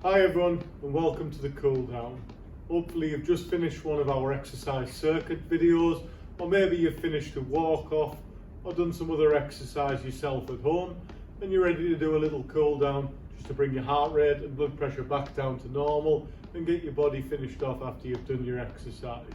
Hi everyone and welcome to the cool down. Hopefully you've just finished one of our exercise circuit videos, or maybe you've finished a walk off or done some other exercise yourself at home and you're ready to do a little cool down just to bring your heart rate and blood pressure back down to normal and get your body finished off after you've done your exercise.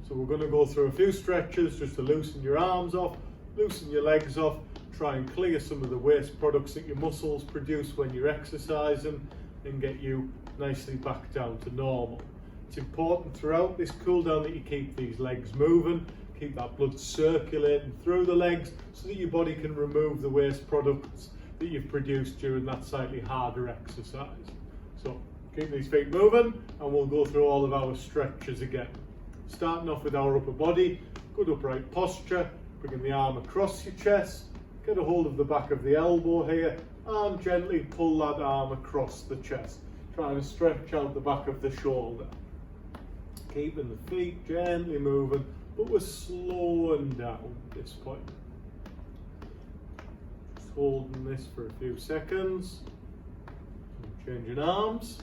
So we're going to go through a few stretches just to loosen your arms off, loosen your legs off, try and clear some of the waste products that your muscles produce when you're exercising and get you nicely back down to normal. It's important throughout this cool down that you keep these legs moving, keep that blood circulating through the legs so that your body can remove the waste products that you've produced during that slightly harder exercise. So keep these feet moving and we'll go through all of our stretches again. Starting off with our upper body, good upright posture, bringing the arm across your chest, get a hold of the back of the elbow here and gently pull that arm across the chest, trying to stretch out the back of the shoulder. Keeping the feet gently moving, but we're slowing down at this point. Just holding this for a few seconds. Changing arms.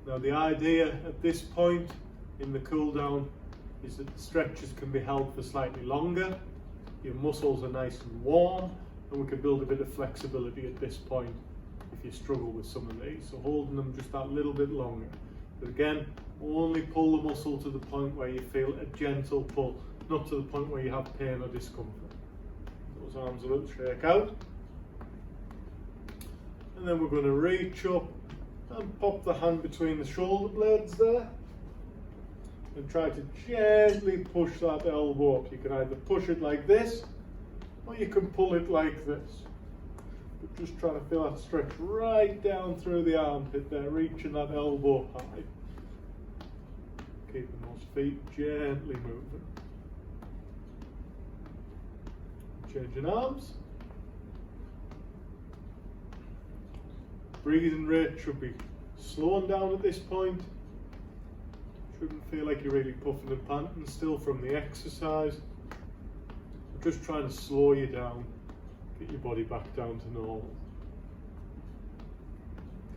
Now the idea at this point in the cool down is that the stretches can be held for slightly longer. Your muscles are nice and warm, and we can build a bit of flexibility at this point if you struggle with some of these. So holding them just that little bit longer. But again, only pull the muscle to the point where you feel a gentle pull, not to the point where you have pain or discomfort. Those arms a little shake out. And then we're going to reach up and pop the hand between the shoulder blades there. And try to gently push that elbow up. You can either push it like this, or you can pull it like this. But just trying to feel that stretch right down through the armpit there, reaching that elbow high. Keeping those feet gently moving. Changing arms. Breathing rate should be slowing down at this point. Shouldn't feel like you're really puffing and panting still from the exercise. We're just trying to slow you down, get your body back down to normal.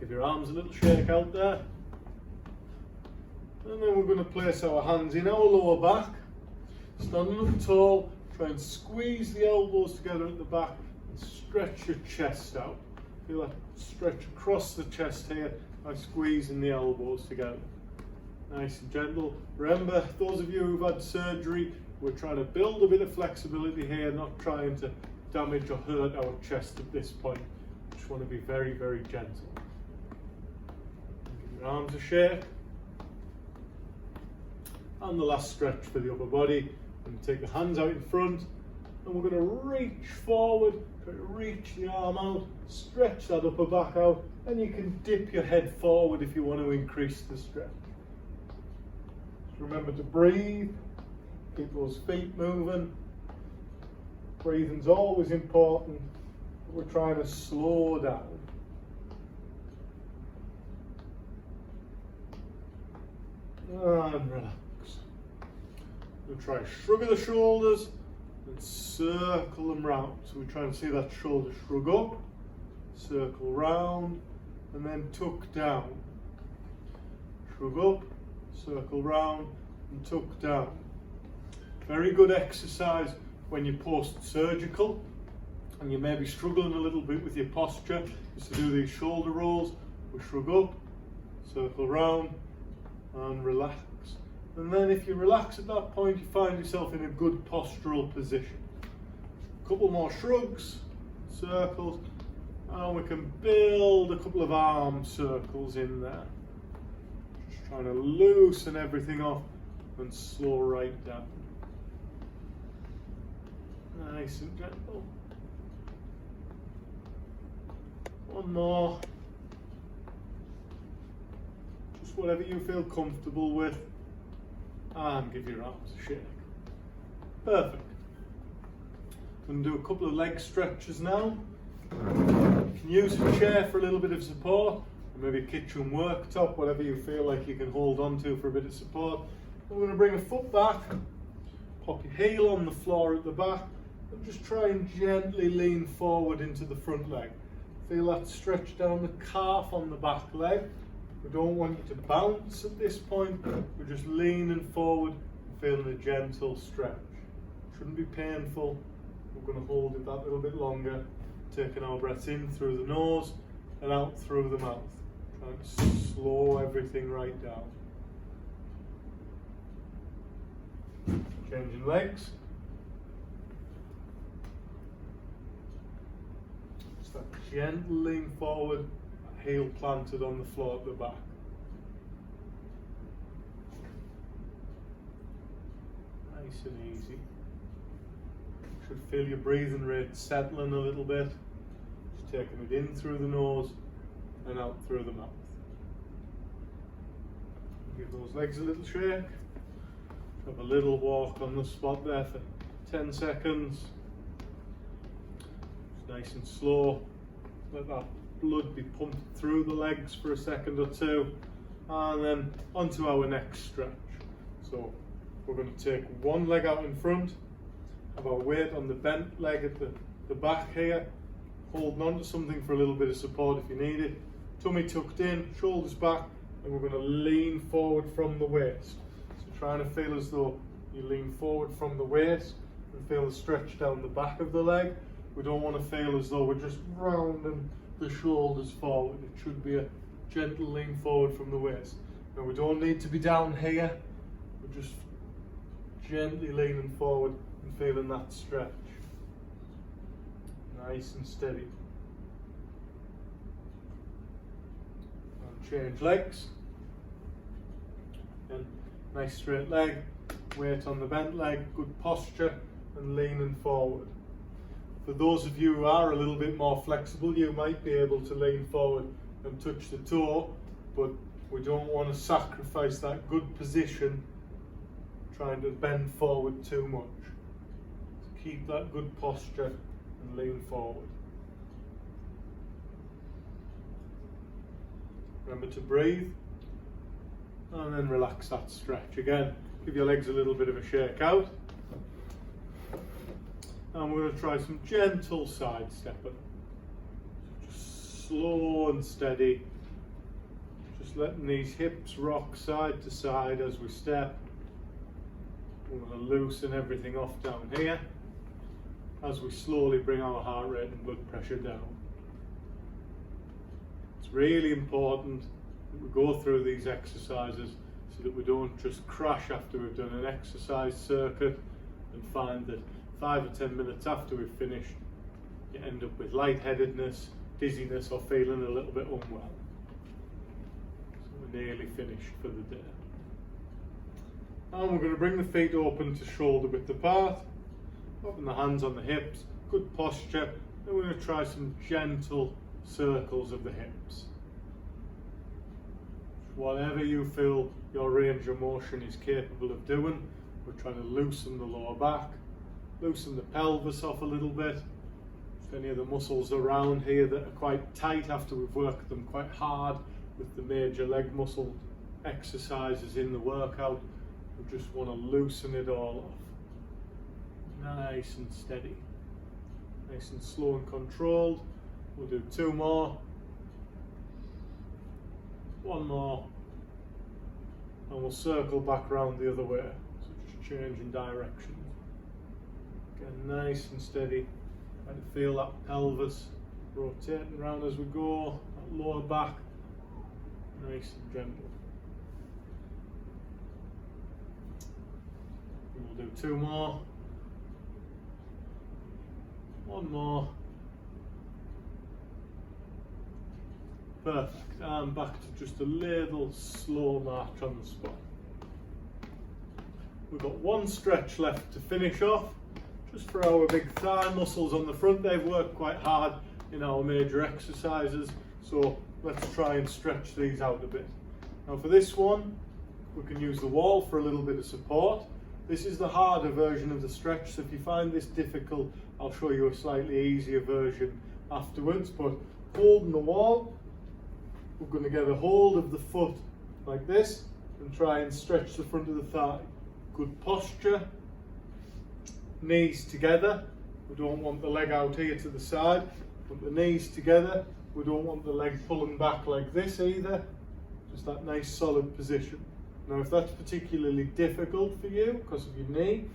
Give your arms a little shake out there. And then we're going to place our hands in our lower back, standing up tall, try and squeeze the elbows together at the back and stretch your chest out. Feel that stretch across the chest here by squeezing the elbows together. Nice and gentle. Remember, those of you who've had surgery, we're trying to build a bit of flexibility here, not trying to damage or hurt our chest at this point. Just want to be very, very gentle. Give your arms a shake. And the last stretch for the upper body. And take the hands out in front, and we're going to reach forward, try to reach the arm out, stretch that upper back out, and you can dip your head forward if you want to increase the stretch. Remember to breathe, keep those feet moving. Breathing's always important, but we're trying to slow down. And relax. We'll try a shrug of the shoulders and circle them round. So we try and see that shoulder shrug up, circle round, and then tuck down. Shrug up, circle round and tuck down. Very good exercise when you're post-surgical and you may be struggling a little bit with your posture, is to do these shoulder rolls. We shrug up, circle round and relax. And then if you relax at that point, you find yourself in a good postural position. A couple more shrugs, circles, and we can build a couple of arm circles in there. Trying to loosen everything off and slow right down. Nice and gentle. One more. Just whatever you feel comfortable with. And give your arms a shake. Perfect. I'm going to do a couple of leg stretches now. You can use a chair for a little bit of support. Maybe a kitchen worktop, whatever you feel like you can hold on to for a bit of support. We're going to bring a foot back, pop your heel on the floor at the back, and just try and gently lean forward into the front leg. Feel that stretch down the calf on the back leg. We don't want you to bounce at this point. We're just leaning forward and feeling a gentle stretch. Shouldn't be painful. We're going to hold it that little bit longer, taking our breaths in through the nose and out through the mouth. Trying to slow everything right down. Changing legs. Just that gentle lean forward, heel planted on the floor at the back. Nice and easy. Should feel your breathing rate settling a little bit. Just taking it in through the nose and out through the mouth. Give those legs a little shake. Have a little walk on the spot there for 10 seconds. Just nice and slow. Let that blood be pumped through the legs for a second or two. And then onto our next stretch. So we're going to take one leg out in front, have our weight on the bent leg at the back here, holding on to something for a little bit of support if you need it. Tummy tucked in, shoulders back, and we're going to lean forward from the waist. So trying to feel as though you lean forward from the waist and feel the stretch down the back of the leg. We don't want to feel as though we're just rounding the shoulders forward. It should be a gentle lean forward from the waist. Now we don't need to be down here. We're just gently leaning forward and feeling that stretch. Nice and steady. And change legs. And nice straight leg, weight on the bent leg, good posture and leaning forward. For those of you who are a little bit more flexible, you might be able to lean forward and touch the toe, but we don't want to sacrifice that good position trying to bend forward too much. So keep that good posture and lean forward. Remember to breathe and then relax that stretch. Again, give your legs a little bit of a shake out. And we're going to try some gentle side stepping. Just slow and steady. Just letting these hips rock side to side as we step. We're going to loosen everything off down here as we slowly bring our heart rate and blood pressure down. It's really important that we go through these exercises so that we don't just crash after we've done an exercise circuit and find that 5 or 10 minutes after we've finished, you end up with lightheadedness, dizziness, or feeling a little bit unwell. So we're nearly finished for the day. And we're going to bring the feet open to shoulder width apart, open the hands on the hips, good posture, and we're going to try some gentle circles of the hips. Whatever you feel your range of motion is capable of doing, we're trying to loosen the lower back, loosen the pelvis off a little bit. Just any of the muscles around here that are quite tight after we've worked them quite hard with the major leg muscle exercises in the workout, we just want to loosen it all off. Nice and steady. Nice and slow and controlled. We'll do 2 more. 1 more. And we'll circle back round the other way. So just changing direction. Again, nice and steady. Try to feel that pelvis rotating around as we go. That lower back, nice and gentle. We'll do 2 more. 1 more. Perfect. And back to just a little slow march on the spot. We've got 1 stretch left to finish off. Just for our big thigh muscles on the front, they've worked quite hard in our major exercises, so let's try and stretch these out a bit. Now for this one, we can use the wall for a little bit of support. This is the harder version of the stretch, so if you find this difficult, I'll show you a slightly easier version afterwards. But holding the wall, we're going to get a hold of the foot like this and try and stretch the front of the thigh. Good posture. Knees together. We don't want the leg out here to the side. Put the knees together. We don't want the leg pulling back like this either. Just that nice solid position. Now if that's particularly difficult for you because of your knee,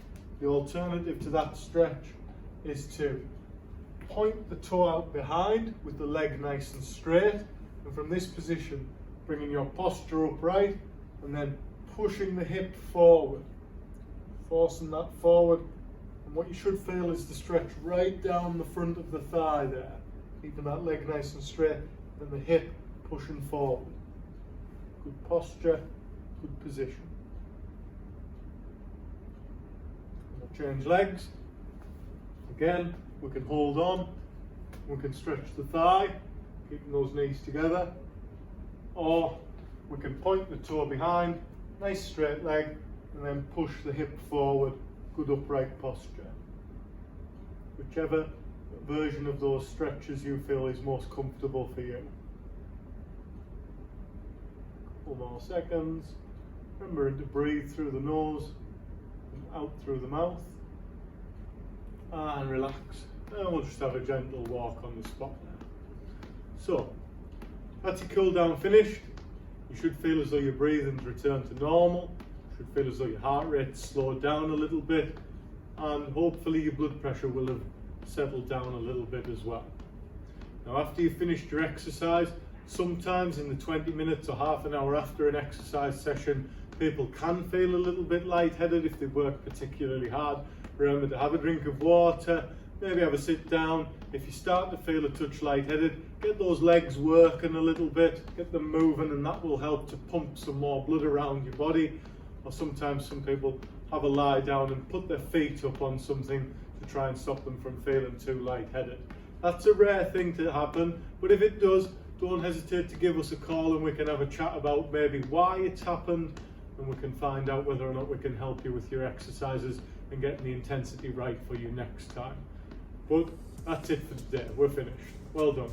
the alternative to that stretch is to point the toe out behind with the leg nice and straight, and from this position bringing your posture upright and then pushing the hip forward, forcing that forward, and what you should feel is the stretch right down the front of the thigh there, keeping that leg nice and straight and the hip pushing forward. Good posture, good position. We'll change legs. Again, we can hold on, we can stretch the thigh, keeping those knees together, or we can point the toe behind, nice straight leg, and then push the hip forward, good upright posture. Whichever version of those stretches you feel is most comfortable for you. Couple more seconds. Remembering to breathe through the nose and out through the mouth. And relax. And we'll just have a gentle walk on the spot now. So, that's your cool down finished. You should feel as though your breathing's returned to normal. You should feel as though your heart rate's slowed down a little bit. And hopefully your blood pressure will have settled down a little bit as well. Now after you've finished your exercise, sometimes in the 20 minutes or half an hour after an exercise session, people can feel a little bit lightheaded if they work particularly hard. Remember to have a drink of water, maybe have a sit down. If you start to feel a touch lightheaded, get those legs working a little bit, get them moving, and that will help to pump some more blood around your body. Or sometimes some people have a lie down and put their feet up on something to try and stop them from feeling too lightheaded. That's a rare thing to happen, but if it does, don't hesitate to give us a call and we can have a chat about maybe why it's happened, and we can find out whether or not we can help you with your exercises and getting the intensity right for you next time. But that's it for today. We're finished. Well done.